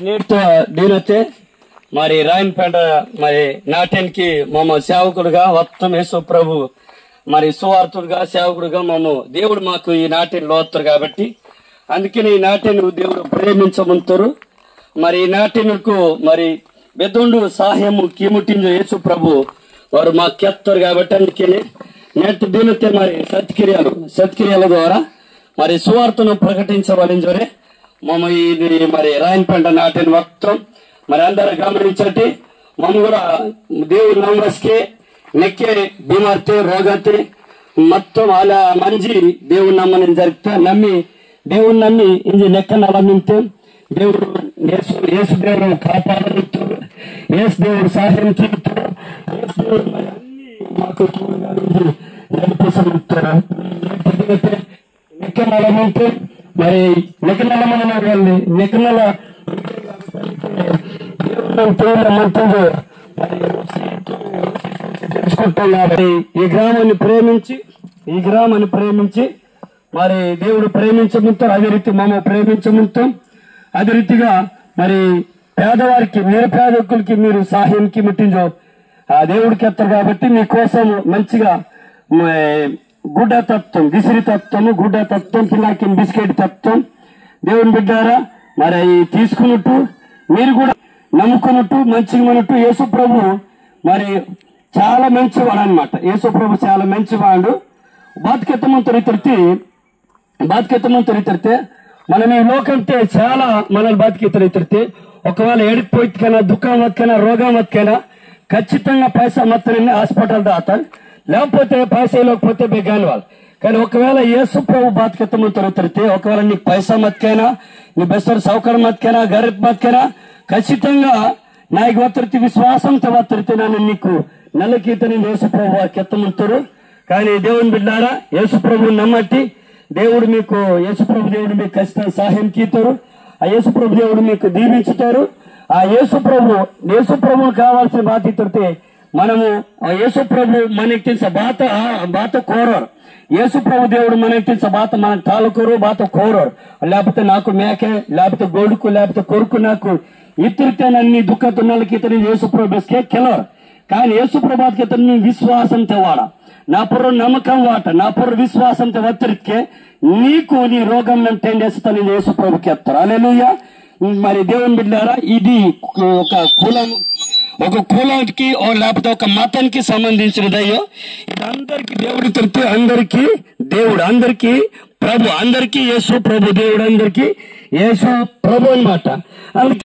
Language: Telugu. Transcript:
నీటితో దీనైతే మరి రాయనపేట మరి నాట్యానికి మమ్మ సేవకుడుగా వత్తం యేసు ప్రభు మరి సువార్తుడుగా సేవకుడుగా దేవుడు మాకు ఈ నాట్యంలో వస్తారు కాబట్టి అందుకని ఈ నాట్యాన్ని దేవుడు ప్రేమించమంటారు. మరి ఈ నాట్యకు మరి బెదుండు సహాయము కీముటించు యేసు ప్రభు వారు మాకు చెప్తారు కాబట్టి అందుకని నేటి దీనితే మరి సత్క్రియల ద్వారా మరి సువార్తను ప్రకటించబడించరే మమ్మ ఇది మరి రాయనపేట నాట్యం వక్తం మరి అందరూ గమనించండి. మమ్మ కూడా దేవుడు నమ్మస్కే నెక్కే బీమార్తే రోగతే మొత్తం అలా మంచి దేవుడు నమ్మని జరిగితే దేవుడు నమ్మి ఇంజి నెక్కను అలమింతే దేవుడు యేసు దేవుడు కాపాడుతారు, యేసు దేవుడు సహాయం చేస్తారు, యేసు దేవుడు మరి అన్ని మాకు నడిపిస్తారు. నెక్కను అలమింతే మరి నెక్కను అలమైన వాళ్ళని నెక్కనల తెలుసుకుంటున్నారు. ఈ గ్రామాన్ని ప్రేమించి మరి దేవుడు ప్రేమించముంటాం, అదే రీతి మమ్మ ప్రేమించముంటాం. అదే రీతిగా మరి పేదవారికి నిరుపేదకులకి మీరు సహాయంకి ముట్టించో ఆ దేవుడికి ఎత్తారు కాబట్టి మీకోసం మంచిగా గుడ్డ తత్వం, విసిరి తత్వము, గుడ్డ తత్వం, పిల్లాకి బిస్కెట్ తత్వం దేవుని బిడ్డారా మరి తీసుకున్నట్టు మీరు కూడా నమ్ముకున్నట్టు మంచిగా ఉన్నట్టు యేసు ప్రభు మరి చాలా మంచివాడు అనమాట. యేసు ప్రభు చాలా మంచివాడు. బాధ్యతమంతో రీతితే మనం ఈ లోకంటే చాలా మనల్ని బాధ్యతరీతే ఒకవేళ ఏడిపోయికైనా దుఃఖం వత్కైనా రోగం వత్కైనా ఖచ్చితంగా పైసా మొత్తం హాస్పిటల్ దాతారు, లేకపోతే పైసా లేకపోతే బెగాని వాళ్ళు. కానీ ఒకవేళ యేసు ప్రభు బాధ్యతమంతో రీతితే ఒకవేళ నీకు పైసా మత్కైనా నీ బెస్తరు సౌకర్యం మత్కైనా గరీబ్ మత్కైనా ఖచ్చితంగా నాకు వత్తరితే విశ్వాసంతో వత్తరితే నన్ను నీకు నెలకీతని యేసు ప్రభు కెత్తమంటారు. కానీ దేవుని బిడ్డారా యేసు ప్రభు నమ్మట్టి దేవుడు మీకు యేసు ప్రభు దేవుడు మీకు ఖచ్చితంగా సహాయం కీతారు. ఆ యేసు ప్రభు దేవుడు మీకు దీవించుతారు. ఆ యేసు ప్రభువు కావాల్సిన బాధ్యతే మనము ఆ యేసు ప్రభు మనకి తెలిసే బాత కోరరు. యేసు ప్రభు దేవుడు మనకి తెలిసే బాత మనకు తాలూకోరు బాత కోరరు. లేకపోతే నాకు మేకే లేకపోతే గొడుకు లేకపోతే కొడుకు నాకు ఇతరితే నన్ను దుఃఖతున్నలకి ఇతని యేసు ప్రభు బెస్కే కెలవరు. కానీ యేసు ప్రభాకి ఇతని విశ్వాసంతో వాడ నా పొర నమ్మకం వాట నా పొర విశ్వాసంతో ఒత్తిరికే నీకు నీ రోగం నన్ను టెండేస్తాను యేసు ప్రభుకి ఎత్తారు. హల్లెలూయా. మరి దేవుని బిడ్డారా ఇది ఒక కులానికి లేకపోతే ఒక మతానికి సంబంధించినదయ్యో. ఇది అందరికి దేవుడి తెలిపి అందరికీ దేవుడు అందరికీ ప్రభు అందరికీ యేసు ప్రభు దేవుడు అందరికీ యేసు ప్రభు అన్నమాట.